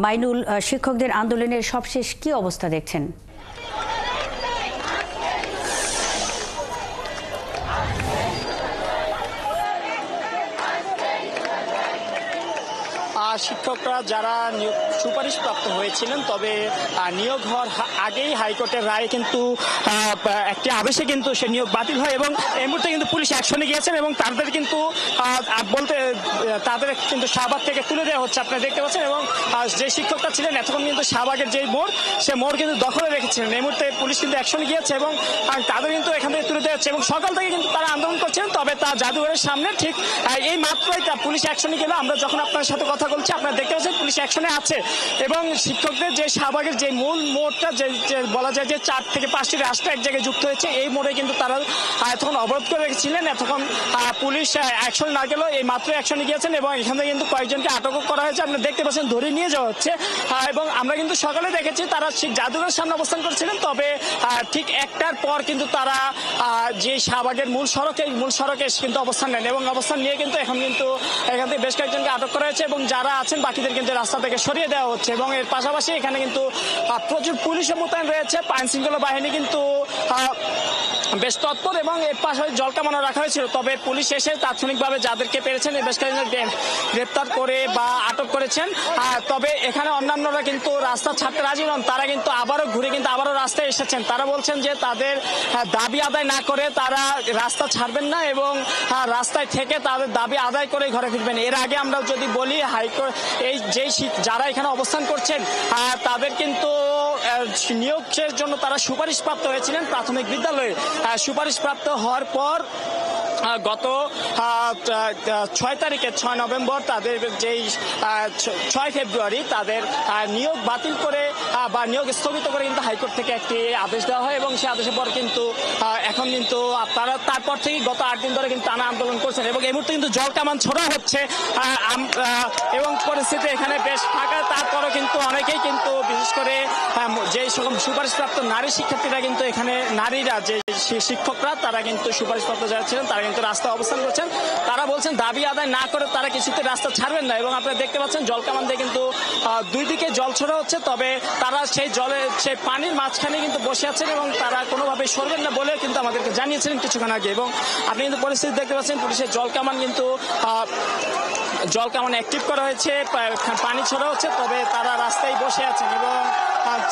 মাইনুল, শিক্ষকদের আন্দোলনের সবশেষ কি অবস্থা দেখছেন? শিক্ষকরা যারা সুপারিশ প্রাপ্ত হয়েছিলেন, তবে নিয়োগ হওয়ার আগেই হাইকোর্টের রায় কিন্তু একটি আদেশে কিন্তু সে নিয়োগ বাতিল হয় এবং এই মুহূর্তে কিন্তু পুলিশ অ্যাকশনে গিয়েছেন এবং তাদের কিন্তু তাদের কিন্তু শাহবাগ থেকে তুলে দেওয়া হচ্ছে, আপনারা দেখতে পাচ্ছেন। এবং যে শিক্ষকরা ছিলেন এতক্ষণ কিন্তু শাহবাগের যে মোড়, সে মোড় কিন্তু দখলে রেখেছিলেন। এই মুহূর্তে পুলিশ কিন্তু অ্যাকশনে গিয়েছে এবং তাদের কিন্তু এখান থেকে তুলে দেওয়া হচ্ছে এবং সকাল থেকে কিন্তু তারা আন্দোলন করছেন। তবে তার জাদুঘরের সামনে ঠিক এই মাত্রই পুলিশ অ্যাকশনে গেল। আমরা যখন আপনার সাথে কথা বলছি, আপনারা দেখতে পাচ্ছেন পুলিশ অ্যাকশনে আছে এবং শিক্ষকদের যে শাহবাগের যে মূল মোড়টা, যে বলা যায় যে 4 থেকে 5টি রাস্তা এক জায়গায় যুক্ত হয়েছে, এই মোড়ে কিন্তু তারা এতক্ষণ অবরোধ করে রেখেছিলেন। এতক্ষণ পুলিশ অ্যাকশন না গেলেও এই মাত্র অ্যাকশনে গিয়েছেন এবং এখানে কিন্তু কয়েকজনকে আটকও করা হয়েছে, আপনারা দেখতে পাচ্ছেন, ধরে নিয়ে যাওয়া হচ্ছে। এবং আমরা কিন্তু সকালে দেখেছি তারা ঠিক জাদুঘরের সামনে অবস্থান করছিলেন, তবে ঠিক 1টার পর কিন্তু তারা যে শাহবাগের মূল সড়কে কিন্তু অবস্থান নেন এবং অবস্থান নিয়ে কিন্তু এখন কিন্তু এখান থেকে বেশ কয়েকজনকে আটক করা হয়েছে এবং যারা আছেন বাকিদের কিন্তু রাস্তা থেকে সরিয়ে দেওয়া হচ্ছে। এবং এর পাশাপাশি এখানে কিন্তু প্রচুর পুলিশও মোতায়েন রয়েছে, আইন শৃঙ্খলা বাহিনী কিন্তু বেশ তৎপর এবং এর পাশাপাশি জলকামানও রাখা হয়েছিল। তবে পুলিশ এসে তাৎক্ষণিকভাবে যাদেরকে পেরেছেন বেশ কয়েকজন গ্রেপ্তার করে বা আটক করেছেন। তবে এখানে অন্যান্যরা কিন্তু রাস্তা ছাড়তে রাজি নন, তারা কিন্তু আবারও ঘুরে কিন্তু আবারও রাস্তায় এসেছেন। তারা বলছেন যে তাদের দাবি আদায় না করে তারা রাস্তা ছাড়বেন না এবং রাস্তায় থেকে তাদের দাবি আদায় করে ঘরে ফিরবেন। এর আগে আমরা যদি বলি, হাইকোর্ট যারা এখানে অবস্থান করছেন তাদের কিন্তু নিয়োগের জন্য তারা সুপারিশপ্রাপ্ত হয়েছিলেন প্রাথমিক বিদ্যালয়ে। সুপারিশপ্রাপ্ত হওয়ার পর গত 6 নভেম্বর তাদের যেই 6 ফেব্রুয়ারি তাদের নিয়োগ বাতিল করে বা নিয়োগ স্থগিত করে কিন্তু হাইকোর্ট থেকে একটি আদেশ দেওয়া হয় এবং সেই আদেশের পর কিন্তু এখন কিন্তু তারা তারপর থেকে গত 8 দিন ধরে কিন্তু টানা আন্দোলন করছেন এবং এই মুহূর্তে কিন্তু জলকামান ছোড়া হচ্ছে এবং পরিস্থিতি এখানে বেশ ফাঁকা। তারপরও কিন্তু অনেকেই কিন্তু বিশেষ করে যেই সকল সুপারিশপ্রাপ্ত নারী শিক্ষার্থীরা কিন্তু এখানে নারীরা যে শিক্ষকরা তারা কিন্তু সুপারিশপ্রাপ্ত যারা ছিলেন তারা কিন্তু রাস্তায় অবস্থান করছেন। তারা বলছেন দাবি আদায় না করে তারা কিছুতে রাস্তা ছাড়বেন না এবং আপনারা দেখতে পাচ্ছেন জলকামান দিয়ে কিন্তু দুই দিকে জল ছড়া হচ্ছে, তবে তারা সেই পানির মাঝখানে কিন্তু বসে আছেন এবং তারা কোনোভাবে সরবেন না বলে কিন্তু আমাদেরকে জানিয়েছিলেন কিছুক্ষণ আগে। এবং আপনি কিন্তু পরিস্থিতি দেখতে পাচ্ছেন পুলিশের জলকামান অ্যাক্টিভ করা হয়েছে, পানি ছড়া হচ্ছে, তবে তারা রাস্তায় বসে আছেন এবং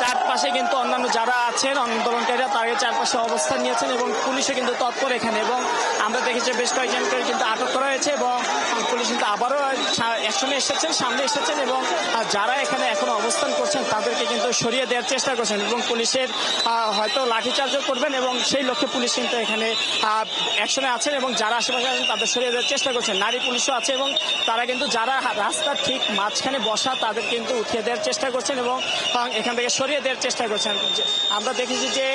চারপাশে কিন্তু অন্যান্য যারা আছেন আন্দোলনকারীরা তাদের চারপাশে অবস্থান নিয়েছেন এবং পুলিশও কিন্তু তৎপর এখানে। এবং আমরা দেখেছি বেশ কয়েকজনকে কিন্তু আটক করা হয়েছে এবং পুলিশ কিন্তু আবারও একসঙ্গে সামনে এসেছেন এবং যারা এখানে এখন অবস্থান করছেন তাদেরকে কিন্তু সরিয়ে দেওয়ার চেষ্টা করছেন এবং পুলিশের হয়তো লাঠিচার্জও করবেন এবং সেই লক্ষ্যে পুলিশ কিন্তু এখানে অ্যাকশনে আছেন এবং যারা আশেপাশে আছেন তাদের সরিয়ে দেওয়ার চেষ্টা করছেন। নারী পুলিশও আছে এবং তারা কিন্তু যারা রাস্তার ঠিক মাঝখানে বসা তাদের কিন্তু উঠিয়ে দেওয়ার চেষ্টা করছেন এবং এখান থেকে সরিয়ে দেওয়ার চেষ্টা করছেন। আমরা দেখেছি যে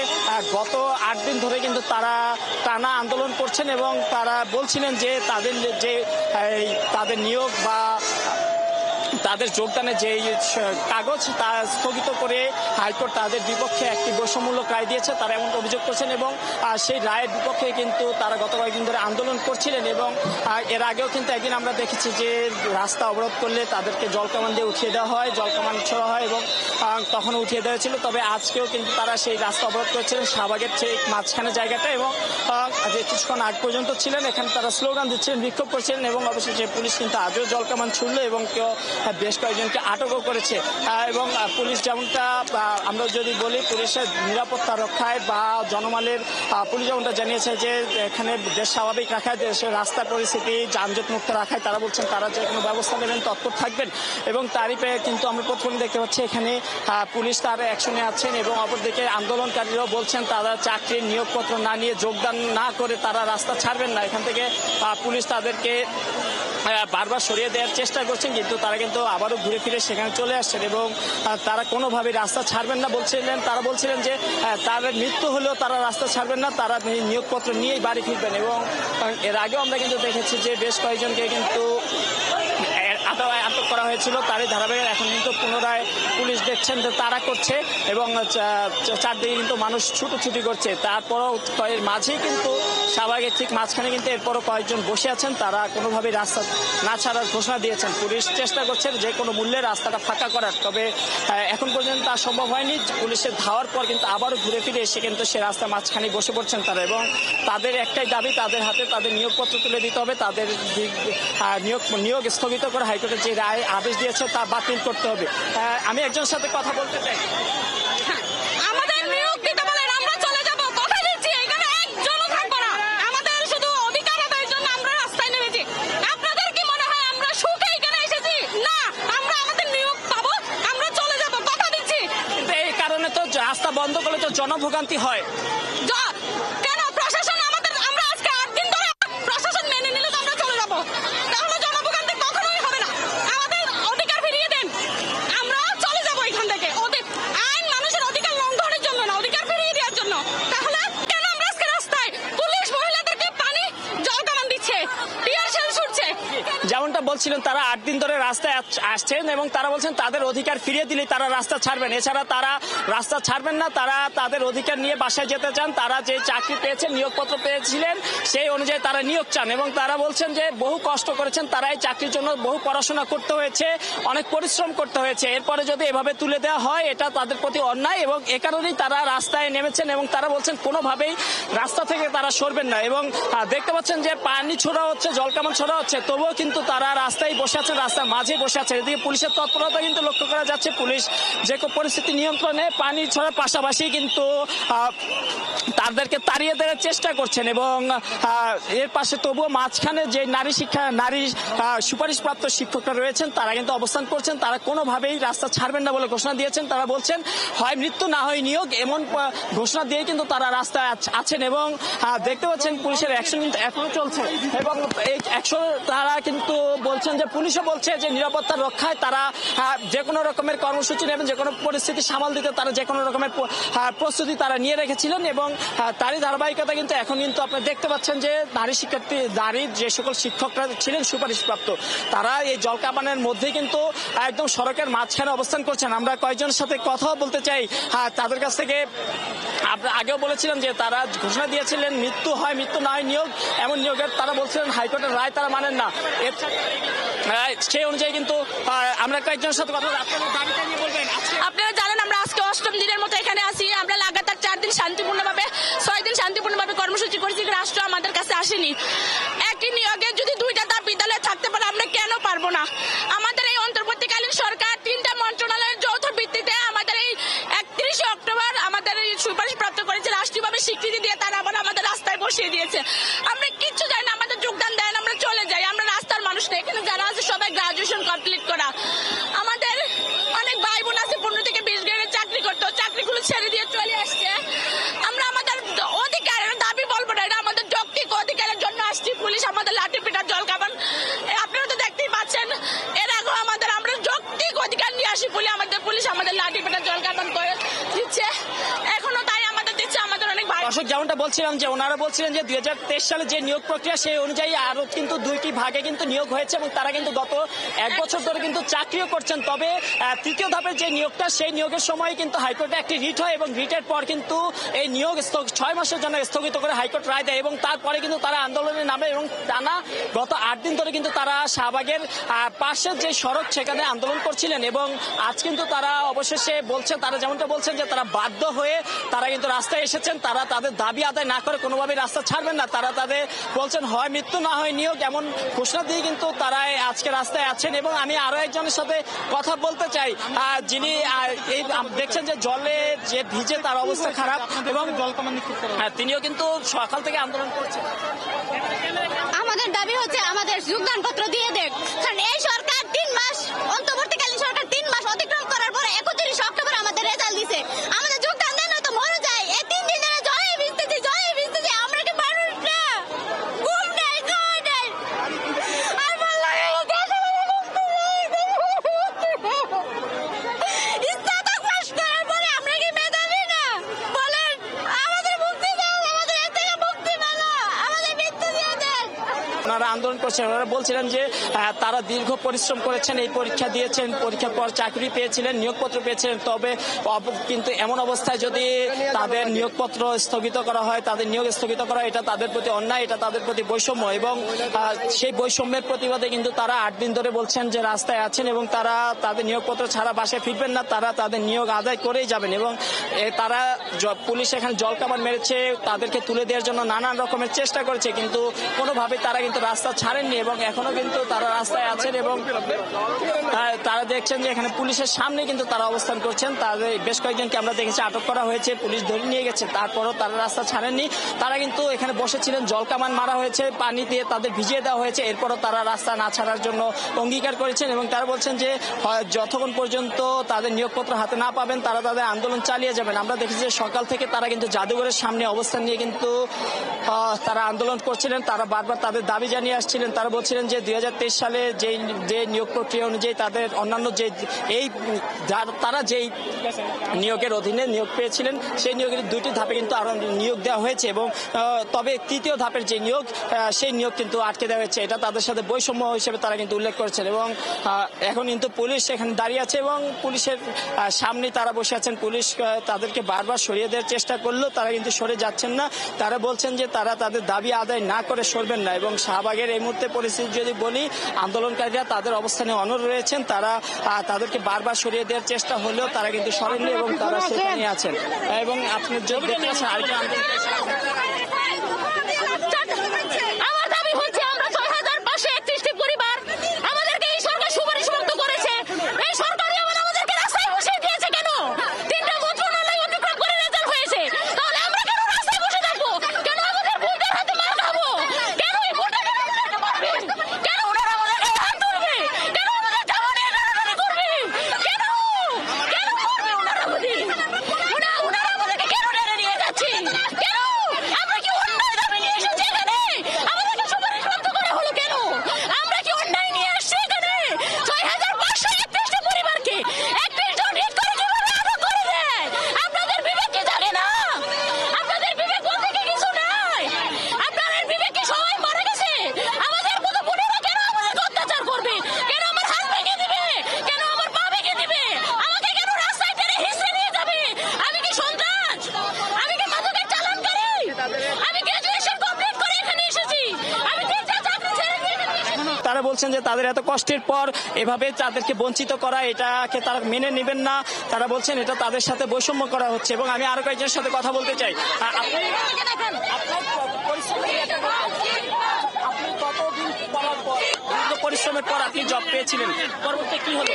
গত 8 দিন ধরে কিন্তু তারা টানা আন্দোলন করছেন এবং তারা বলছিলেন যে তাদের নিয়োগ বা তাদের যোগদানের যে কাগজ তা স্থগিত করে হাইকোর্ট তাদের বিপক্ষে একটি বৈষম্যমূলক রায় দিয়েছে, তারা এমন অভিযোগ করছেন এবং সেই রায়ের বিপক্ষে কিন্তু তারা গত কয়েকদিন ধরে আন্দোলন করছিলেন। এবং এর আগেও কিন্তু একদিন আমরা দেখেছি যে রাস্তা অবরোধ করলে তাদেরকে জলকামান দিয়ে উঠিয়ে দেওয়া হয়, জলকামান ছোড়া হয় এবং তখনও উঠিয়ে দেওয়া ছিল। তবে আজকেও কিন্তু তারা সেই রাস্তা অবরোধ করেছিলেন শাহবাগের সেই মাঝখানে জায়গাটা এবং যে কিছুক্ষণ আগ পর্যন্ত ছিলেন এখানে তারা স্লোগান দিচ্ছিলেন, বিক্ষোভ করছিলেন এবং অবশেষে পুলিশ কিন্তু আজও জলকামান ছুড়লো এবং কেউ বেশ কয়েকজনকে আটকও করেছে। এবং পুলিশ যেমনটা আমরা যদি বলি পুলিশের নিরাপত্তা রক্ষায় বা জনমালের পুলিশ যেমনটা জানিয়েছে যে এখানে দেশ স্বাভাবিক রাখায়, দেশের রাস্তার পরিস্থিতি যানজট মুক্ত রাখায় তারা বলছেন তারা যে কোনো ব্যবস্থা নেবেন, তৎপর থাকবেন। এবং তারই পেয়ে কিন্তু আমরা প্রথমে দেখতে পাচ্ছি এখানে পুলিশ তার অ্যাকশনে আছেন এবং অপরদিকে আন্দোলনকারীরাও বলছেন তারা চাকরির নিয়োগপত্র না নিয়ে যোগদান না করে তারা রাস্তা ছাড়বেন না। এখান থেকে পুলিশ তাদেরকে বারবার সরিয়ে দেওয়ার চেষ্টা করছেন কিন্তু তারা কিন্তু আবারও ঘুরে ফিরে সেখানে চলে আসছেন এবং তারা কোনোভাবে রাস্তা ছাড়বেন না বলছিলেন। তারা বলছিলেন যে তাদের মৃত্যু হলেও তারা রাস্তা ছাড়বেন না, তারা নিয়োগপত্র নিয়েই বাড়ি ফিরবেন। এবং এর আগেও আমরা কিন্তু দেখেছি যে বেশ কয়েকজনকে কিন্তু আটক করা হয়েছিল তারই ধারাবাহিক এখন কিন্তু পুনরায় পুলিশ দেখছেন যে তারা করছে এবং চারদিকে কিন্তু মানুষ ছুটোছুটি করছে। তারপরও এর মাঝেই কিন্তু শাহবাগের ঠিক মাঝখানে কিন্তু এরপরও কয়েকজন বসে আছেন, তারা কোনোভাবেই রাস্তা না ছাড়ার ঘোষণা দিয়েছেন। পুলিশ চেষ্টা করছে যে কোনো মূল্যে রাস্তাটা ফাঁকা করার, তবে এখন পর্যন্ত তা সম্ভব হয়নি। পুলিশের ধাওয়ার পর কিন্তু আবারও ঘুরে ফিরে এসে কিন্তু সে রাস্তা মাঝখানে বসে পড়ছেন তারা, এবং তাদের একটাই দাবি, তাদের হাতে তাদের নিয়োগপত্র তুলে দিতে হবে, তাদের নিয়োগ স্থগিত করে হাইকোর্টের যে রায় আদেশ দিয়েছে তা বাতিল করতে হবে। আমি একজনের সাথে কথা বলতে চাই। আমাদের নিয়োগ দিতে বলেন, আমরা চলে যাব, কথা দিচ্ছি এখানে একজনও থাকবো না। আমাদের শুধু অধিকার আদায়ের জন্য আমরা রাস্তায় নেমেছি। আপনাদের কি মনে হয় আমরা সুখে এখানে এসেছি? না, আমরা আমাদের নিয়োগ পাবো, আমরা চলে যাব, কথা দিচ্ছি। কিন্তু এই কারণে তো রাস্তা বন্ধ করলে তো জনভোগান্তি হয়। কেন প্রশাসন আমাদের, আমরা আজকে 8 দিন ধরে প্রশাসন মেনে নিলে তো আমরা চলে যাব, তাহলে জনভোগান্তি কখনোই হবে না। আমাদের অধিকার ফিরিয়ে দেন, আমরা চলে যাব এখান থেকে। আইন মানুষের অধিকার লঙ্ঘনের জন্য না, অধিকার ফিরিয়ে দেওয়ার জন্য। তাহলে কেন আমরা আজকে রাস্তায়? পুলিশ মহিলাদেরকে পানি জল কামান দিচ্ছে, টিয়ার শেল ছুটছে। যেমনটা বলছিলেন, তারা 8 দিন ধরে রাস্তায় আসছেন এবং তারা বলছেন তাদের অধিকার ফিরিয়ে দিলে তারা রাস্তা ছাড়বেন, এছাড়া তারা রাস্তা ছাড়বেন না। তারা তাদের অধিকার নিয়ে বাসায় যেতে চান। তারা যে চাকরি পেয়েছেন, নিয়োগপত্র পেয়েছিলেন, সেই অনুযায়ী তারা নিয়োগ চান এবং তারা বলছেন যে বহু কষ্ট করেছেন, তারা এই চাকরির জন্য বহু পড়াশোনা করতে হয়েছে, অনেক পরিশ্রম করতে হয়েছে। এরপরে যদি এভাবে তুলে দেওয়া হয় এটা তাদের প্রতি অন্যায় এবং এ কারণেই তারা রাস্তায় নেমেছেন এবং তারা বলছেন কোনোভাবেই রাস্তা থেকে তারা সরবেন না। এবং দেখতে পাচ্ছেন যে পানি ছোড়া হচ্ছে, জলকামান ছোড়া হচ্ছে, তবুও কিন্তু তারা রাস্তায় বসে আছেন, রাস্তার মাঝে বসে আছে। এদিকে পুলিশের তৎপরতা কিন্তু লক্ষ্য করা যাচ্ছে। পুলিশ যে পরিস্থিতি নিয়ন্ত্রণে পানি ছড়ার পাশাপাশি কিন্তু তাদেরকে তাড়িয়ে দেওয়ার চেষ্টা করছেন এবং এর পাশে তবুও মাঝখানে যে নারী সুপারিশপ্রাপ্ত শিক্ষকরা রয়েছেন তারা কিন্তু অবস্থান করছেন। তারা কোনোভাবেই রাস্তা ছাড়বেন না বলে ঘোষণা দিয়েছেন। তারা বলছেন হয় মৃত্যু না হয় নিয়োগ, এমন ঘোষণা দিয়ে কিন্তু তারা রাস্তায় আছেন এবং দেখতে পাচ্ছেন পুলিশের অ্যাকশন কিন্তু এখনো চলছে এবং এই অ্যাকশন তারা কিন্তু বলছেন যে পুলিশও বলছে যে নিরাপত্তা রক্ষায় তারা যে কোনো রকমের কর্মসূচি নেবেন, যে কোনো পরিস্থিতি সামাল দিতে তারা যে কোনো রকমের প্রস্তুতি তারা নিয়ে রেখেছিলেন এবং তারই ধারাবাহিকতা কিন্তু এখন কিন্তু আপনি দেখতে পাচ্ছেন যে নারীর যে সকল শিক্ষকরা ছিলেন সুপারিশপ্রাপ্ত তারা এই জলকামানের মধ্যে কিন্তু একদম সড়কের মাঝখানে অবস্থান করছেন। আমরা কয়েকজনের সাথে কথাও বলতে চাই তাদের কাছ থেকে। আগেও বলেছিলাম যে তারা ঘোষণা দিয়েছিলেন মৃত্যু হয় মৃত্যু না হয় নিয়োগ, এমন নিয়োগের তারা বলছিলেন হাইকোর্টের রায় তারা মানেন না। সেই অনুযায়ী কিন্তু আমরা কয়েকজনের সাথে কথা বলবেন। আপনারা জানেন আমরা আজকে 8ম দিনের মতো এখানে আছি। আমরা লাগাতার 4 দিন শান্তিপূর্ণভাবে, 6 দিন শান্তিপূর্ণভাবে কর্মসূচি করেছি, রাষ্ট্র আমাদের কাছে আসেনি। একই নিয়োগে যদি 2টা বিদ্যালয়ে থাকতে পারে আমরা কেন পারবো না? আমাদের এই অন্তর্বর্তীকালীন সরকার 3টা মন্ত্রণালয়ের যৌথ ভিত্তিতে আমাদের এই 31 অক্টোবর আমাদের এই সুপারিশ প্রাপ্ত করেছে, রাষ্ট্রীয়ভাবে স্বীকৃতি দিয়ে তারা আবার আমাদের রাস্তায় বসিয়ে দিয়েছে। আমরা কিচ্ছু জানি না, আমাদের যোগদান দেন, আমরা চলে যাই। আমরা রাস্তার মানুষ না, এখানে যারা আছে সবাই গ্রাজুয়েশন কমপ্লিট করা। আমাদের অনেক ভাই বোন আছে 15 থেকে 20 গ্রেডের চাকরি করতো, চাকরিগুলো ছেড়ে দিয়ে চলে আসছে। আমরা আমাদের অধিকারের দাবি বলবো না, এটা আমাদের যৌক্তিক অধিকারের জন্য আসছি। পুলিশ আমাদের লাঠি পিটা জল কামান, আপনারা তো দেখতেই পাচ্ছেন। এর আগেও আমরা যৌক্তিক অধিকার নিয়ে আসি, পুলিশ আমাদের লাঠি পিটা জল কামান করে দিচ্ছে, এখনো তাই আমাদের দিচ্ছে। আমাদের অনেক ভাই দর্শক যেমনটা বলছিলাম যে ওনারা বলছিলেন যে 2023 সালে যে নিয়োগ প্রক্রিয়া সেই অনুযায়ী আরো কিন্তু 2টি ভাগে কিন্তু নিয়োগ হয়েছে এবং তারা কিন্তু গত 1 বছর ধরে কিন্তু চাকরিও করছেন। তবে 3য় ধাপের যে নিয়োগটা সেই নিয়োগের সময় কিন্তু হাইকোর্টে একটি রিট হয় এবং রিটের পর কিন্তু এই নিয়োগ 6 মাসের জন্য স্থগিত করে হাইকোর্ট রায় দেয় এবং তারপরে কিন্তু তারা আন্দোলনে নামে এবং টানা গত 8 দিন ধরে কিন্তু তারা শাহবাগের পাশের যে সড়ক সেখানে আন্দোলন করছিলেন এবং আজ কিন্তু তারা অবশেষে বলছেন, তারা যেমনটা বলছেন যে তারা বাধ্য হয়ে তারা কিন্তু রাস্তায় এসেছেন। তারা তাদের দাবি আদায় না করে কোনোভাবেই রাস্তা ছাড়বেন না। তারা তাদের বলছেন হয় মৃত্যু না হয় নিয়োগ, এমন ঘোষণা দিয়ে কিন্তু তারা আজকে রাস্তায় আছেন। এবং আমি আরো একজনের সাথে কথা বলতে চাই যিনি এই দেখছেন যে জলে যে ভিজে তার অবস্থা খারাপ এবং তিনিও কিন্তু সকাল থেকে আন্দোলন করছেন। আমাদের দাবি হচ্ছে আমাদের যোগদানপত্র দিয়ে দেখ, কারণ এই সরকার 3 মাস, অন্তর্বর্তীকালীন সরকার 3 মাস অতিক্রম করার পরে 31 অক্টোবর আমাদের রেজাল্ট দিছে। আমাদের যোগদান দেন না তো মরে যায়। এই 3 দিন ধরে জলে ভিজতেছি, আমরা কি পারুন না? ঘুম নাই, খাওয়া নাই, আর ভালো লাগে না। ইচ্ছাটা কষ্ট করার পরে আমরা কি মেধাবী না? বলেন, আমাদের মুক্তি দাও, আমাদের এর থেকে মুক্তি পেলো, আমাদের মৃত্যু দিয়ে দেন। ওনারা আন্দোলন করছেন। ওনারা বলছিলেন যে তারা দীর্ঘ পরিশ্রম করেছেন, এই পরীক্ষা দিয়েছেন, পরীক্ষার পর চাকরি পেয়েছিলেন, নিয়োগপত্র পেয়েছিলেন, তবে কিন্তু এমন অবস্থায় যদি তাদের নিয়োগপত্র স্থগিত করা হয়, তাদের নিয়োগ স্থগিত করা, এটা তাদের প্রতি অন্যায়, এটা তাদের প্রতি বৈষম্য। এবং সেই বৈষম্যের প্রতিবাদে কিন্তু তারা 8 দিন ধরে বলছেন যে রাস্তায় আছেন এবং তারা তাদের নিয়োগপত্র ছাড়া বাসায় ফিরবেন না, তারা তাদের নিয়োগ আদায় করেই যাবেন। এবং তারা পুলিশ এখানে জলকামান মেরেছে, তাদেরকে তুলে দেওয়ার জন্য নানান রকমের চেষ্টা করেছে, কিন্তু কোনোভাবে তারা কিন্তু রাস্তা ছাড়েননি এবং এখনো কিন্তু তারা রাস্তায় আছেন। এবং তারা দেখছেন যে এখানে পুলিশের সামনে কিন্তু তারা অবস্থান করছেন। তাদের বেশ কয়েকজনকে আমরা দেখেছি আটক করা হয়েছে, পুলিশ ধরে নিয়ে গেছে, তারপরও তারা রাস্তা ছাড়েননি। তারা কিন্তু এখানে বসেছিলেন, জলকামান মারা হয়েছে, পানি দিয়ে তাদের ভিজিয়ে দেওয়া হয়েছে, এরপরও তারা রাস্তা না ছাড়ার জন্য অঙ্গীকার করেছেন। এবং তারা বলছেন যে যতক্ষণ পর্যন্ত তাদের নিয়োগপত্র হাতে না পাবেন তারা তাদের আন্দোলন চালিয়ে যাবেন। আমরা দেখেছি যে সকাল থেকে তারা কিন্তু জাদুঘরের সামনে অবস্থান নিয়ে কিন্তু তারা আন্দোলন করছিলেন। তারা বারবার তাদের দাবি জানিয়ে আসছিলেন। তারা বলছিলেন যে 2023 সালে যে নিয়োগ প্রক্রিয়া অনুযায়ী তাদের অন্যান্য তারা যেই নিয়োগের অধীনে নিয়োগ পেয়েছিলেন সেই নিয়োগের 2টি ধাপে কিন্তু আরো নিয়োগ দেওয়া হয়েছে এবং তবে 3য় ধাপের যে নিয়োগ সেই নিয়োগ কিন্তু আটকে দেওয়া হয়েছে। এটা তাদের সাথে বৈষম্য হিসেবে তারা কিন্তু উল্লেখ করেছেন। এবং এখন কিন্তু পুলিশ এখানে দাঁড়িয়ে আছে এবং পুলিশের সামনে তারা বসে আছেন। পুলিশ তাদেরকে বারবার সরিয়ে দেওয়ার চেষ্টা করলেও তারা কিন্তু সরে যাচ্ছেন না। তারা বলছেন যে তারা তাদের দাবি আদায় না করে সরবেন না। এবং শাহবাগের এই মুহূর্তে পরিস্থিতি যদি বলি, আন্দোলনকারীরা তাদের অবস্থানে অনড় রয়েছেন। তারা তাদেরকে বারবার সরিয়ে দেওয়ার চেষ্টা হলেও তারা কিন্তু সরেননি এবং তারা সেখানে আছেন। এবং আপনি যদি দেখতে পাচ্ছেন আরেকটা আন্দোলন আমার দাবি হচ্ছে আমরা 6531টি পরিবার আমাদেরকে এই সরকার সুপারিশ মুক্ত করেছে, এই সরকারই আমাদেরকে রাস্তায় বসিয়ে দিয়েছে। কেন 3টা মন্ত্রণালয় অতিক্রম করে রেজাল্ট হয়েছে, তাহলে আমরা কেন রাস্তায় বসে থাকবো? কেন আমাদের ভোটার হাতে মার খাবো? কেন এই ভোটার মারবে? কেন ওনারা আমাদেরকে হাত তুলবে? কেন আমাদের জামা নিয়ে টানাটানি করবে? কেন কেন করবে ওনারা আমাদের? ওনারা আমাদেরকে কেন টেনে নিয়ে যাচ্ছে? কেন আমরা কি অন্যায় দাবি নিয়ে এসেছি এখানে? আমাদেরকে সুপারিশ মুক্ত করা হলো কেন? আমরা কি অন্যায় নিয়ে আসছি এখানে? 6531টি পরিবারকে 31 জন হিট করে কিভাবে আটক করে দেয়? আপনাদের বিবেক কি জানে না? আপনাদের বিবেক বলতে কি কিছু নাই? আপনাদের বিবেক কি সবাই মারা গেছে? আমাদের মতো বোনেরা কেন আমাদেরকে অত্যাচার করবে? কেন আমার হাত ভেঙে দিবে? কেন আমার পা ভেঙে দিবে? আমাকে কেন রাস্তায় টেনে হিঁচড়ে নিয়ে যাবে? আমি কি সন্ত্রাস? আমি কি মাদকের চালানকারী? আমি গ্রাজুয়েশন কমপ্লিট করে এখানে এসেছি। আমি 3টা চাকরি ছেড়ে দিয়ে এখানে এসেছি। তারা বলছেন যে তাদের এত কষ্টের পর এভাবে তাদেরকে বঞ্চিত করা, এটাকে তারা মেনে নেবেন না। তারা বলছেন এটা তাদের সাথে বৈষম্য করা হচ্ছে। এবং আমি আরো কয়েকজনের সাথে কথা বলতে চাই। আপনি কতদিন পড়ার পর, দীর্ঘ পরিশ্রমের পর আপনি জব পেয়েছিলেন, পরবর্তী কি হলো?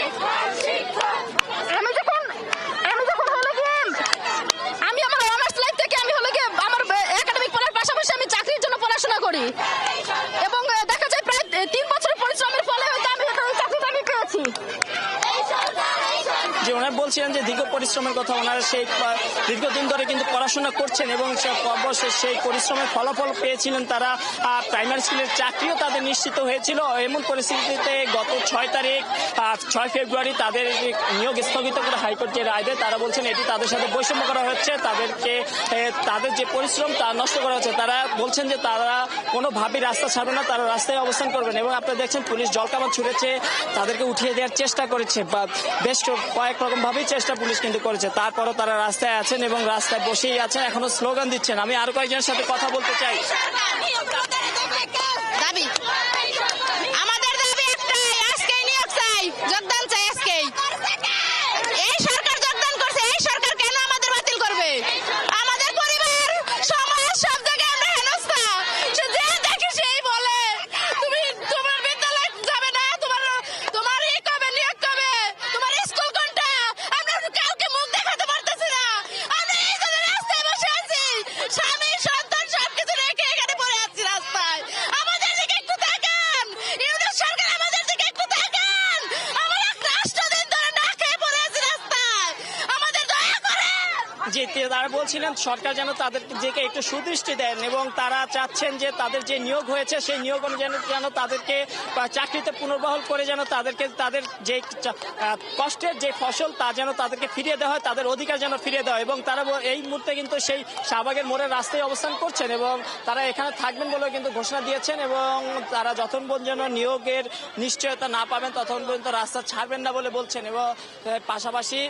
আমি আমার অনার্স লাইফ থেকে আমি আমার একাডেমিক পড়ার পাশাপাশি আমি চাকরির জন্য পড়াশোনা করি এবং দেখা যায় প্রায় 3 বছরের পরিশ্রমের ফলে হয়তো আমি ওই চাকরিটা আমি পেয়েছি। যে ওনারা বলছিলেন যে দীর্ঘ পরিশ্রমের কথা, ওনারা সেই দীর্ঘদিন ধরে কিন্তু পড়াশোনা করছেন এবং অবশ্যই সেই পরিশ্রমের ফলাফল পেয়েছিলেন। তারা প্রাইমারি স্কুলের চাকরিও তাদের নিশ্চিত হয়েছিল। এমন পরিস্থিতিতে গত 6 ফেব্রুয়ারি তাদের নিয়োগ স্থগিত করে হাইকোর্ট যে রায় দেয়, তারা বলছেন এটি তাদের সাথে বৈষম্য করা হচ্ছে, তাদের যে পরিশ্রম তা নষ্ট করা হচ্ছে। তারা বলছেন যে তারা কোনোভাবেই রাস্তা ছাড়বে না, তারা রাস্তায় অবস্থান করবেন। এবং আপনারা দেখছেন পুলিশ জলকামান ছুড়েছে, তাদেরকে উঠিয়ে দেওয়ার চেষ্টা করেছে, বা বেশ কয়েক রকম ভাবেই চেষ্টা পুলিশ কিন্তু করেছে। তারপরও তারা রাস্তায় আছেন এবং রাস্তায় বসেই আছেন, এখনো স্লোগান দিচ্ছেন। আমি আরো কয়েকজনের সাথে কথা বলতে চাই। দাবি আমাদের দাবি একটাই, আজকেই নিয়োগ চাই, যোগদান চাই আজকেই। এই সরকার যোগদান করছে, এই সরকার কেন আমাদের বাতিল করবে? আমাদের পরিবার, সমাজ, সব জায়গায় আমরা হেনস্থা। যে দেখি সেই বলে তুমি তোমার বিদ্যালয় যাবে না, তোমার এই কবে নিয়োগ কবে, তোমার স্কুল কোনটা? আমরা কাউকে মুখ দেখাতে পারতেছি না। আমরা এই জন্য রাস্তায় বসে আছি, স্বামী সন্তান সবকিছু রেখে এখানে পড়ে আছি। যে তারা বলছিলেন সরকার যেন তাদেরকে একটু সুদৃষ্টি দেন এবং তারা চাচ্ছেন যে তাদের যে নিয়োগ হয়েছে সেই নিয়োগ অনুযায়ী যেন তাদেরকে চাকরিতে পুনর্বহাল করে যেন তাদেরকে তাদের যে কষ্টের যে ফসল তা যেন তাদেরকে ফিরিয়ে দেওয়া হয়, তাদের অধিকার যেন ফিরিয়ে দেওয়া হয়। এবং তারা এই মুহূর্তে কিন্তু সেই শাহবাগের মোড়ের রাস্তায় অবস্থান করছেন এবং তারা এখানে থাকবেন বলেও কিন্তু ঘোষণা দিয়েছেন এবং তারা যতক্ষণ পর্যন্ত নিয়োগের নিশ্চয়তা না পাবেন ততক্ষণ পর্যন্ত রাস্তা ছাড়বেন না বলে বলছেন। এবং পাশাপাশি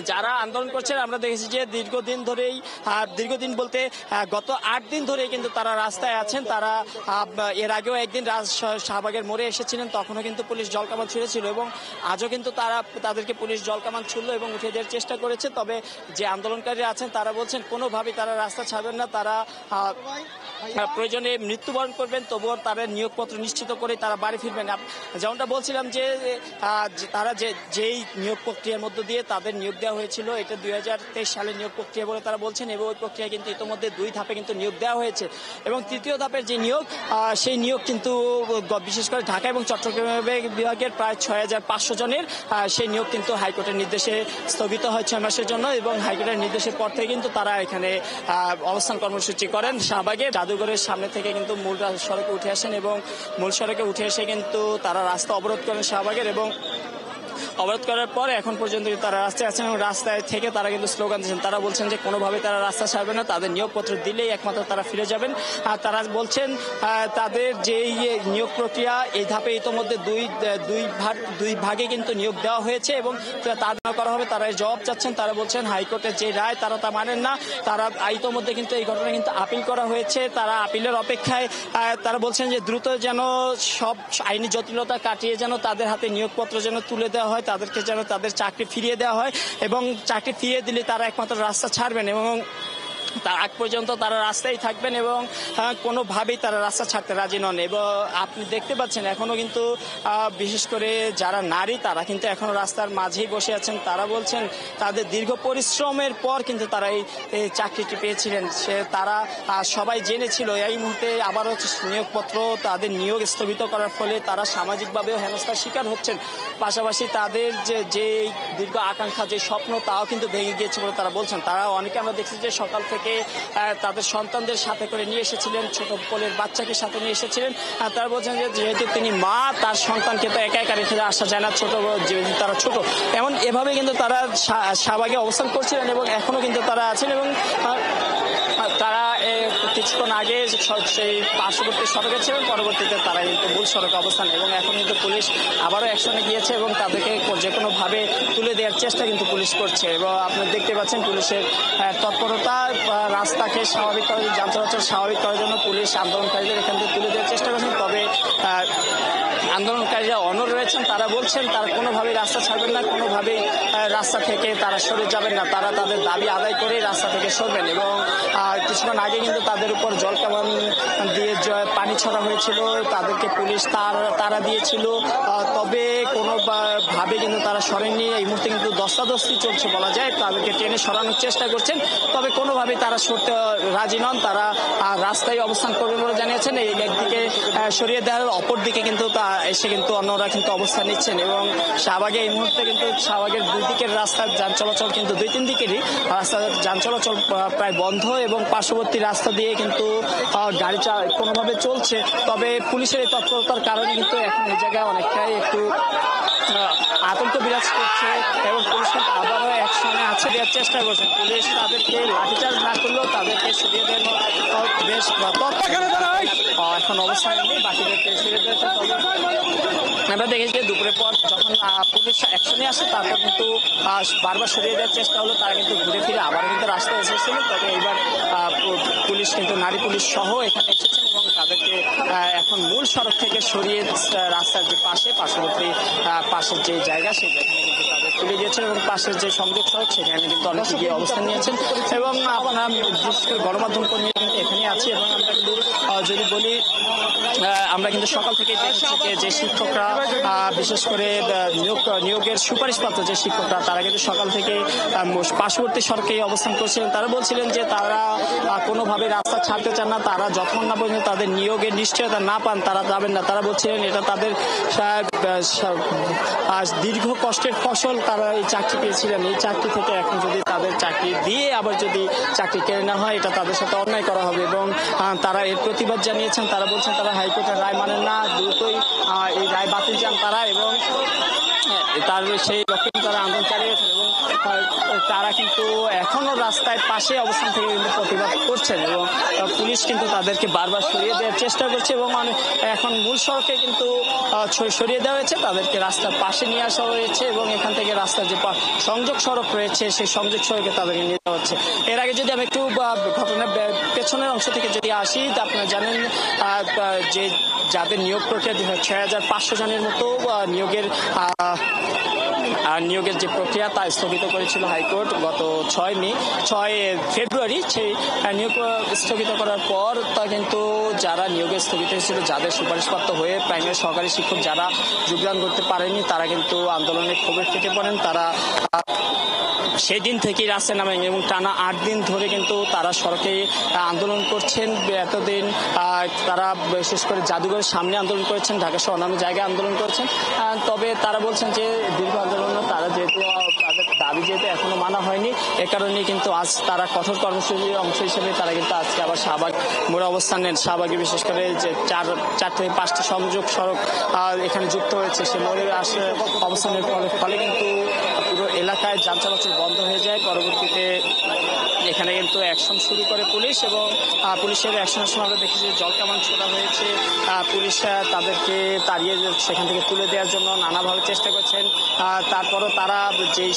যারা আন্দোলন করছেন আমরা দেখেছি যে দীর্ঘদিন বলতে গত 8 দিন ধরে কিন্তু তারা রাস্তায় আছেন। তারা এর আগেও একদিন শাহবাগের মোড়ে এসেছিলেন, তখনও কিন্তু পুলিশ জলকামান ছুঁড়েছিল এবং আজও কিন্তু তাদেরকে পুলিশ জলকামান ছুড়লো এবং উঠিয়ে দেওয়ার চেষ্টা করেছে। তবে যে আন্দোলনকারীরা আছেন তারা বলছেন কোনোভাবেই তারা রাস্তা ছাড়বেন না, তারা প্রয়োজনে মৃত্যুবরণ করবেন তবুও তাদের নিয়োগপত্র নিশ্চিত করে তারা বাড়ি ফিরবেন। যেমনটা বলছিলাম যে তারা যেই নিয়োগ প্রক্রিয়ার মধ্য দিয়ে তাদের নিয়োগ দেওয়া হয়েছিল এটা 2023 সালের নিয়োগ প্রক্রিয়া বলে তারা বলছেন এবং ওই প্রক্রিয়া কিন্তু ইতিমধ্যে 2 ধাপে কিন্তু নিয়োগ দেওয়া হয়েছে এবং 3য় ধাপের যে নিয়োগ সেই নিয়োগ কিন্তু বিশেষ করে ঢাকা এবং চট্টগ্রাম বিভাগের প্রায় 6500 জনের সেই নিয়োগ কিন্তু হাইকোর্টের নির্দেশে স্থগিত হয় 6 মাসের জন্য এবং হাইকোর্টের নির্দেশের পর থেকে কিন্তু তারা এখানে অবস্থান কর্মসূচি করেন। শাহবাগে জাদুঘরের সামনে থেকে কিন্তু মূল সড়কে উঠে আসেন এবং মূল সড়কে উঠে এসে কিন্তু তারা রাস্তা অবরোধ করেন শাহবাগের এবং অবরোধ করার পরে এখন পর্যন্ত তারা রাস্তায় আছেন এবং রাস্তায় থেকে তারা কিন্তু স্লোগান দিচ্ছেন। তারা বলছেন যে কোনোভাবে তারা রাস্তা ছাড়বে না, তাদের নিয়োগপত্র দিলেই একমাত্র তারা ফিরে যাবেন। আর তারা বলছেন তাদের যে নিয়োগ প্রক্রিয়া এই ধাপে ইতোমধ্যে দুই ভাগে কিন্তু নিয়োগ দেওয়া হয়েছে এবং তা না করা হবে তারা জবাব চাচ্ছেন। তারা বলছেন হাইকোর্টের যে রায় তারা তা মানেন না, তারা ইতোমধ্যে কিন্তু এই ঘটনা কিন্তু আপিল করা হয়েছে, তারা আপিলের অপেক্ষায়। তারা বলছেন যে দ্রুত যেন সব আইনি জটিলতা কাটিয়ে যেন তাদের হাতে নিয়োগপত্র যেন তুলে দেওয়া হয়, তাদেরকে যেন তাদের চাকরি ফিরিয়ে দেওয়া হয় এবং চাকরি ফিরিয়ে দিলে তারা একমাত্র রাস্তা ছাড়বেন এবং তার আগ পর্যন্ত তারা রাস্তায় থাকবেন এবং কোনোভাবেই তারা রাস্তা ছাড়তে রাজি নন। এবং আপনি দেখতে পাচ্ছেন এখনো কিন্তু বিশেষ করে যারা নারী তারা কিন্তু এখনো রাস্তার মাঝেই বসে আছেন। তারা বলছেন তাদের দীর্ঘ পরিশ্রমের পর কিন্তু তারা এই চাকরিটি পেয়েছিলেন, তারা সবাই জেনেছিল এই মুহূর্তে আবারও নিয়োগপত্র তাদের নিয়োগ স্থগিত করার ফলে তারা সামাজিকভাবেও হেনস্থার শিকার হচ্ছেন। পাশাপাশি তাদের যে দীর্ঘ আকাঙ্ক্ষা যে স্বপ্ন তাও কিন্তু ভেঙে গিয়েছে বলে তারা বলছেন। তারা অনেকে আমরা দেখছি যে সকাল থেকে তাদের সন্তানদের সাথে করে নিয়ে এসেছিলেন, ছোট কোলের বাচ্চাকে সাথে নিয়ে এসেছিলেন। তারা বলছেন যে যেহেতু তিনি মা তার সন্তানকে তো একা একা রেখে আসা যায় না, তারা ছোট এভাবে কিন্তু তারা শাহবাগে অবস্থান করছিলেন এবং এখনো কিন্তু তারা আছেন এবং তারা কিছুক্ষণ আগে সেই পার্শ্ববর্তী সড়কে ছিলেন, পরবর্তীতে তারা কিন্তু মূল সড়কে অবস্থান এবং এখন কিন্তু পুলিশ আবারও অ্যাকশনে গিয়েছে এবং তাদেরকে যে কোনোভাবে তুলে দেওয়ার চেষ্টা কিন্তু পুলিশ করছে। এবং আপনি দেখতে পাচ্ছেন পুলিশের তৎপরতা, রাস্তাকে স্বাভাবিক করার যান চলাচল স্বাভাবিক করার জন্য পুলিশ আন্দোলনকারীদের এখান থেকে তুলে দেওয়ার চেষ্টা করছেন। তবে আন্দোলনকারীরা অনড় রয়েছেন, তারা বলছেন তারা কোনোভাবেই রাস্তা ছাড়বেন না, কোনোভাবেই রাস্তা থেকে তারা সরে যাবেন না, তারা তাদের দাবি আদায় করে রাস্তা থেকে সরবেন। এবং কিছুক্ষণ আগে কিন্তু তাদের উপর জলকামান দিয়ে পানি ছড়া হয়েছিল, তাদেরকে পুলিশ তারা দিয়েছিল, তবে কোনোভাবে কিন্তু তারা সরেননি। এই মুহূর্তে কিন্তু দস্তাদস্তি চলছে বলা যায়, তাদেরকে টেনে সরানোর চেষ্টা করছেন, তবে কোনোভাবেই তারা সরতে রাজি নন, তারা রাস্তায় অবস্থান করবেন বলে জানিয়েছেন। এই একদিকে সরিয়ে দেওয়ার অপর দিকে কিন্তু এসে কিন্তু অন্যরা কিন্তু অবস্থান নিচ্ছেন এবং শাহবাগে এই মুহূর্তে কিন্তু শাহবাগের দুই দিকের রাস্তার যান চলাচল কিন্তু 2-3 দিকেরই রাস্তার যান চলাচল প্রায় বন্ধ এবং পার্শ্ববর্তী রাস্তা দিয়ে কিন্তু গাড়ি কোনোভাবে চলছে। তবে পুলিশের এই তৎপরতার কারণে কিন্তু এখন এই জায়গায় অনেকটাই একটু আতঙ্ক বিরাজ করছে এবং পুলিশ কিন্তু আবারও অ্যাকশনে আছে দেওয়ার চেষ্টা করছেন। পুলিশ তাদেরকে লাঠিচার্জ না করলেও তাদেরকে সরিয়ে দেন বেশ এখন অবস্থান নেই, বাকিদেরকে সরিয়ে দিয়েছে। আমরা দেখেছি যে দুপুরের পর যখন পুলিশ অ্যাকশনে আসে তারপর কিন্তু বারবার সরিয়ে দেওয়ার চেষ্টা হলো, তারা কিন্তু ঘুরে ফিরে আবার কিন্তু রাস্তায় এসেছিলেন। তবে এইবার পুলিশ কিন্তু নারী পুলিশ সহ এখানে এসেছেন এবং তাদেরকে এখন মূল সড়ক থেকে সরিয়ে রাস্তার যে পার্শ্ববর্তী পাশের যে জায়গা সেই জায়গায় কিন্তু তাদের তুলে দিয়েছেন এবং পাশের যে সংযোগ সড়ক সেখানে কিন্তু অনেকে গিয়ে অবস্থান নিয়েছেন এবং আপনার বিশেষ করে গণমাধ্যম কর্মী কিন্তু এখানে আছে। এবং আমরা কিন্তু যদি বলি আমরা কিন্তু সকাল থেকে দেখেছি যে শিক্ষকরা বিশেষ করে নিয়োগের সুপারিশপত্র যে শিক্ষকরা তারা কিন্তু সকাল থেকে পার্শ্ববর্তী সড়কে অবস্থান করছিলেন। তারা বলছিলেন যে তারা কোনোভাবে রাস্তা ছাড়তে চান না, তারা যতক্ষণ না পর্যন্ত তাদের নিয়োগের নিশ্চয়তা না পান তারা যাবেন না। তারা বলছিলেন এটা তাদের দীর্ঘ কষ্টের ফসল, তারা এই চাকরি পেয়েছিলেন। এই চাকরি থেকে এখন যদি তাদের চাকরি দিয়ে আবার যদি চাকরি কেড়ে নেওয়া হয়, এটা তাদের সাথে অন্যায় করা হবে এবং তারা এর প্রতিবাদ জানিয়েছেন। তারা বলছেন তারা হাইকোর্টের রায় মানেন না, দ্রুতই এই রায় বাতিল চান তারা এবং তার সেই লক্ষ্যে তারা আন্দোলন চালিয়েছেন এবং তারা কিন্তু এখনো রাস্তায় পাশে অবস্থান থেকে কিন্তু প্রতিবাদ করছেন এবং পুলিশ কিন্তু তাদেরকে বারবার সরিয়ে দেওয়ার চেষ্টা করছে এবং এখন মূল সড়কে কিন্তু সরিয়ে দেওয়া হয়েছে, তাদেরকে রাস্তার পাশে নিয়ে আসা হয়েছে এবং এখান থেকে রাস্তার যে সংযোগ সড়ক রয়েছে সেই সংযোগ সড়কে তাদেরকে নিয়ে যাওয়া হচ্ছে। এর আগে যদি আমি একটু ঘটনার পেছনের অংশ থেকে যদি আসি, আপনারা জানেন যে যাদের নিয়োগ প্রক্রিয়া ৬,৫০০ জনের মতো নিয়োগের যে প্রক্রিয়া তা স্থগিত করেছিল হাইকোর্ট গত ৬ ফেব্রুয়ারি। সেই নিয়োগ স্থগিত করার পর তা কিন্তু যারা নিয়োগে স্থগিত হয়েছিল, যাদের সুপারিশপ্রাপ্ত হয়ে প্রাইমারি সহকারী শিক্ষক যারা যোগদান করতে পারেনি, তারা কিন্তু আন্দোলনে ক্ষোভে ফেটে পড়েন। তারা সেই দিন থেকেই রাস্তায় নামেন এবং টানা ৮ দিন ধরে কিন্তু তারা সড়কে আন্দোলন করছেন। এতদিন তারা বিশেষ করে জাদুঘরের সামনে আন্দোলন করেছেন, ঢাকা সহ অন্যান্য জায়গায় আন্দোলন করেছেন। তবে তারা বলছেন যে দীর্ঘ আন্দোলন তারা যেহেতু তাদের দাবি যেহেতু এখনো মানা হয়নি, এ কারণে কিন্তু আজ তারা কঠোর কর্মসূচির অংশ হিসেবে তারা কিন্তু আজকে আবার শাহবাগ মোড়ে অবস্থান নেন। শাহবাগে বিশেষ করে যে 4 থেকে 5টি সংযোগ সড়ক এখানে যুক্ত হয়েছে, সে মোড়ে অবস্থানের ফলে কিন্তু পুরো এলাকায় যান চলাচল বন্ধ হয়ে যায়। পরবর্তীতে এখানে কিন্তু অ্যাকশন শুরু করে পুলিশ এবং পুলিশের অ্যাকশনের সময় আমরা দেখি যে জল কামান ছোড়া হয়েছে। পুলিশ তাদেরকে তাড়িয়ে সেখান থেকে তুলে দেওয়ার জন্য নানাভাবে চেষ্টা করছেন। তারপরও তারা যেই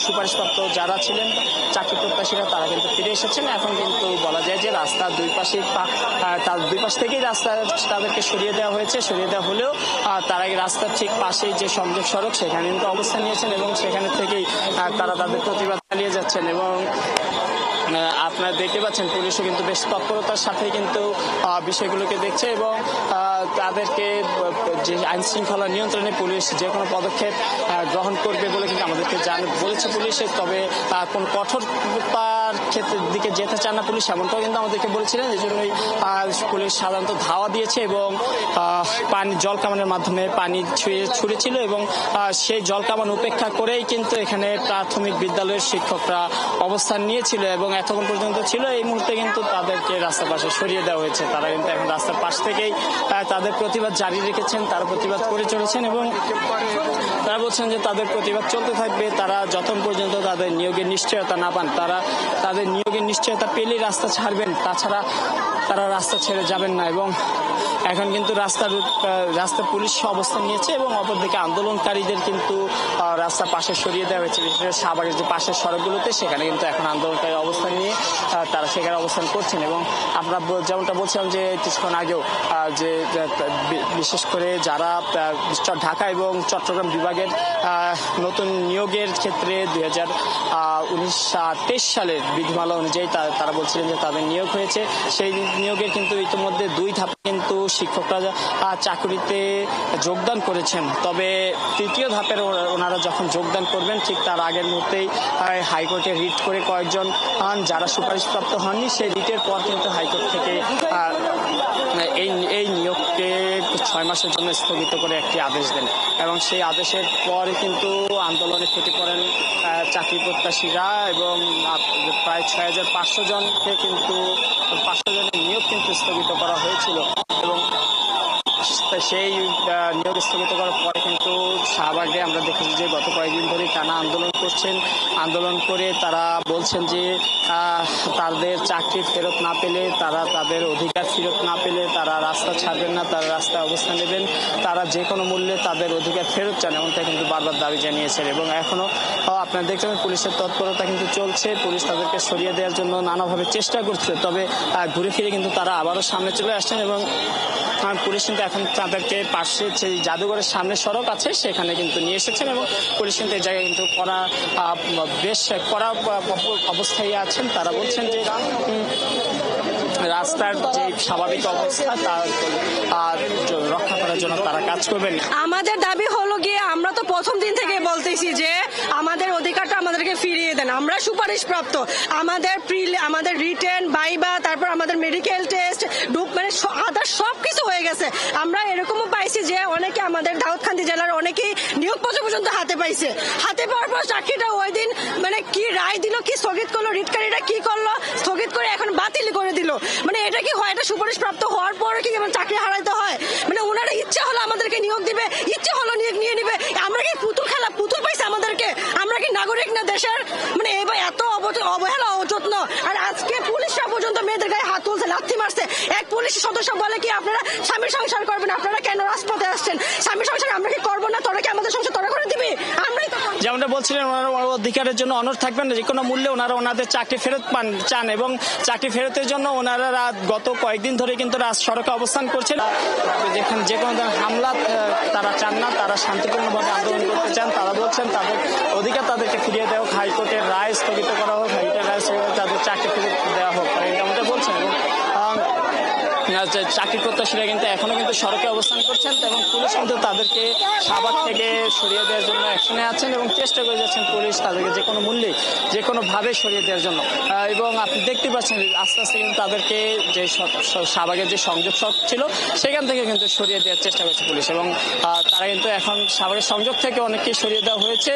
সুপারিশপ্রাপ্ত যারা ছিলেন চাকরি প্রত্যাশীরা, তারা কিন্তু ফিরে এসেছেন। এখন কিন্তু বলা যায় যে রাস্তার দুই পাশ থেকেই রাস্তা তাদেরকে সরিয়ে দেওয়া হয়েছে। সরিয়ে দেওয়া হলেও তারা এই রাস্তার ঠিক পাশেই যে সংযোগ সড়ক সেখানে কিন্তু অবস্থান নিয়েছেন এবং সেখানে থেকেই তারা তাদের প্রতিবাদ চালিয়ে যাচ্ছেন এবং আপনারা দেখতে পাচ্ছেন পুলিশও কিন্তু বেশ তৎপরতার সাথে কিন্তু বিষয়গুলোকে দেখছে এবং তাদেরকে যে আইন শৃঙ্খলা নিয়ন্ত্রণে পুলিশ যে কোনো পদক্ষেপ গ্রহণ করবে বলে কিন্তু আমাদেরকে বলেছে পুলিশের। তবে কোন কঠোরতার ক্ষেত্রের দিকে যেতে চান না পুলিশ, এমনটাও কিন্তু আমাদেরকে বলেছিলেন। এই জন্যই পুলিশ সাধারণত ধাওয়া দিয়েছে এবং জল কামানের মাধ্যমে পানি ছুঁড়েছিল এবং সেই জল কামান উপেক্ষা করেই কিন্তু এখানে প্রাথমিক বিদ্যালয়ের শিক্ষকরা অবস্থান নিয়েছিল এবং এতক্ষণ পর্যন্ত ছিল। এই মুহূর্তে কিন্তু তাদেরকে রাস্তার পাশে সরিয়ে দেওয়া হয়েছে। তারা কিন্তু এখন রাস্তার পাশ থেকেই তাদের প্রতিবাদ জারি রেখেছেন, তারা প্রতিবাদ করে চলেছেন এবং তারা বলছেন যে তাদের প্রতিবাদ চলতে থাকবে। তারা যতক্ষণ পর্যন্ত তাদের নিয়োগের নিশ্চয়তা না পান, তারা তাদের নিয়োগের নিশ্চয়তা পেলেই রাস্তা ছাড়বেন, তাছাড়া তারা রাস্তা ছেড়ে যাবেন না। এবং এখন কিন্তু রাস্তার পুলিশ অবস্থান নিয়েছে এবং অপরদিকে আন্দোলনকারীদের কিন্তু রাস্তার পাশে সরিয়ে দেওয়া হয়েছে। বিশেষ করে শাহবাগের যে পাশের সড়কগুলোতে সেখানে কিন্তু এখন আন্দোলনকারী অবস্থান নিয়ে তারা সেখানে অবস্থান করছেন এবং আমরা যেমনটা বলছিলাম যে কিছুক্ষণ আগেও যে বিশেষ করে যারা ঢাকা এবং চট্টগ্রাম বিভাগের নতুন নিয়োগের ক্ষেত্রে 2023 সালের বিধিমালা অনুযায়ী তারা বলছিলেন যে তাদের নিয়োগ হয়েছে। সেই নিয়োগের কিন্তু ইতিমধ্যে 2 ধাপে কিন্তু শিক্ষকরা চাকরিতে যোগদান করেছেন। তবে 3য় ধাপের ওনারা যখন যোগদান করবেন ঠিক তার আগের মুহূর্তেই হাইকোর্টে রিট করে কয়েকজন যারা সুপারিশপ্রাপ্ত হননি, সেই রিটের পর কিন্তু হাইকোর্ট থেকে এই নিয়োগকে 6 মাসের জন্য স্থগিত করে একটি আদেশ দেন এবং সেই আদেশের পরে কিন্তু আন্দোলনে ফেটে পড়েন চাকরি প্রত্যাশীরা এবং প্রায় 6,500 জনকে কিন্তু 500 জনের নিয়োগ কিন্তু স্থগিত করা হয়েছিল এবং সেই নিয়োগ স্থগিত করার পরে কিন্তু শাহবাগে আমরা দেখেছি যে গত কয়েকদিন ধরে টানা আন্দোলন করছেন। আন্দোলন করে তারা বলছেন যে তাদের চাকরি ফেরত না পেলে, তারা তাদের অধিকার ফেরত না পেলে তারা রাস্তা ছাড়বেন না, তারা রাস্তায় অবস্থান নেবেন, তারা যে কোনো মূল্যে তাদের অধিকার ফেরত চান, এমনটা কিন্তু বারবার দাবি জানিয়েছেন। এবং এখনো আপনারা দেখতে পাবেন পুলিশের তৎপরতা কিন্তু চলছে, পুলিশ তাদেরকে সরিয়ে দেওয়ার জন্য নানাভাবে চেষ্টা করছে। তবে ঘুরে ফিরে কিন্তু তারা আবারও সামনে চলে আসছেন এবং পুলিশ কিন্তু এখন তাদেরকে পাশে যে জাদুঘরের সামনে সড়ক আছে সেখানে কিন্তু নিয়ে এসেছেন এবং পুলিশ কিন্তু এই জায়গায় কিন্তু বেশ কড়া অবস্থায় আছেন। তারা বলছেন যে রাস্তার যে স্বাভাবিক অবস্থা তার রক্ষা করার জন্য তারা কাজ করবেন। আমাদের দাবি হলো গিয়ে, আমরা তো প্রথম দিন থেকে বলতেছি যে আমাদের অধিকারটা আমাদেরকে ফিরিয়ে দেন। আমরা সুপারিশ প্রাপ্ত, আমাদের রিটেন বাইবা, তারপর আমাদের মেডিকেল টেস্ট মানে আদার সবকিছু হয়ে গেছে। আমরা এরকমও পাইছি যে অনেকে আমাদের দাউদকান্দি জেলার অনেকেই নিয়োগপত্র পর্যন্ত হাতে পাইছে। হাতে পাওয়ার পর চাকরিটা ওই দিন মানে কি রায় দিল, কি স্থগিত করলো, রিটকারীরা কি করলো, স্থগিত করে এখন বাতিল করে দিল। মানে এটা কি হয়? এটা সুপারিশ প্রাপ্ত হওয়ার পরে কি চাকরি হারাইতে হয়? মানে ওনারা ইচ্ছা হলো আমাদেরকে নিয়োগ দিবে, ইচ্ছা হলো নিয়োগ নিয়ে নিবে। আমরা কি পুতুল খেলা, পুতুল পাইছে আমাদেরকে? আমরা কি নাগরিক না দেশের? মানে এবার এত অবহেলা অযত্ন। আর আজকে পুলিশরা পর্যন্ত মেয়েদের গায়ে হাত তুলছে, লাথি মারছে। এক পুলিশ সদস্য বলে কি আপনারা স্বামীর সংসার করবেন, আপনারা কেন রাজপথে আসছেন? স্বামীর সংসার আমরা কি করবো না? তোরা কি আমাদের সংসার তোরা করে দিবি? আমরাই তো যেমনটা বলছিলেন, ওনারা অধিকারের জন্য অনড় থাকবেন না, যে কোনো মূল্যে ওনারা ওনাদের চাকরি ফেরত চান এবং চাকরি ফেরতের জন্য ওনারা গত কয়েকদিন ধরে কিন্তু সড়কে অবস্থান করছেন। যেখানে যে কোনো ধরনের হামলা তারা চান না, তারা শান্তিপূর্ণভাবে আন্দোলন করতে চান। তারা বলছেন তাদের অধিকার তাদেরকে ফিরিয়ে দেওয়া হোক, হাইকোর্টের রায় স্থগিত করা হোক, হাইকোর্টের রায় স্থগিত তাদের চাকরি ফেরত দেওয়া হোক, যেমনটা বলছেন। চাকরি প্রত্যাশীরা কিন্তু এখনো কিন্তু সড়কে অবস্থান করছেন এবং পুলিশ কিন্তু তাদেরকে শাহবাগ থেকে সরিয়ে দেওয়ার জন্য অ্যাকশনে আছেন এবং চেষ্টা করে যাচ্ছেন পুলিশ তাদেরকে যে কোনো মূল্যে যে কোনোভাবে সরিয়ে দেওয়ার জন্য। এবং আপনি দেখতে পাচ্ছেন আস্তে আস্তে কিন্তু তাদেরকে যে শাহবাগের যে সংযোগ সড়ক ছিল সেখান থেকে কিন্তু সরিয়ে দেওয়ার চেষ্টা করছে পুলিশ এবং তারা কিন্তু এখন শাহবাগের সংযোগ থেকে অনেককে সরিয়ে দেওয়া হয়েছে।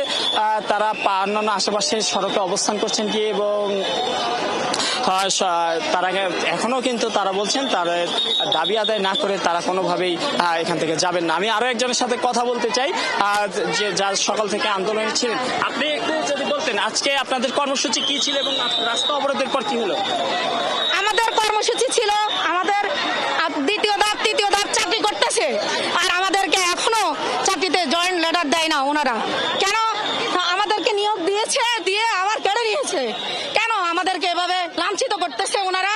তারা অন্যান্য আশেপাশের সড়কে অবস্থান করছেন কি এবং তারা এখনো কিন্তু তারা বলছেন তারা দাবি আদায় না করে তারা কোনোভাবেই এখান থেকে যাবেন না। আমি আরো একজনের সাথে কথা বলতে চাই যে যার সকাল থেকে আন্দোলনে ছিলেন। আপনি একটু যদি বলতেন আজকে আপনাদের কর্মসূচি কি ছিল এবং রাস্তা অবরোধের পর কি হলো? আমাদের কর্মসূচি ছিল আমাদের দ্বিতীয় ধাপ তৃতীয় ধাপ চাকরি করতেছে, আর আমাদেরকে এখনো চাকরিতে জয়েন্ট লেটার দেয় না ওনারা। কেন আমাদেরকে নিয়োগ দিয়েছে, দিয়ে আবার কেড়ে নিয়েছে? কেন আমাদেরকে এভাবে লাঞ্ছিত করতেছে ওনারা?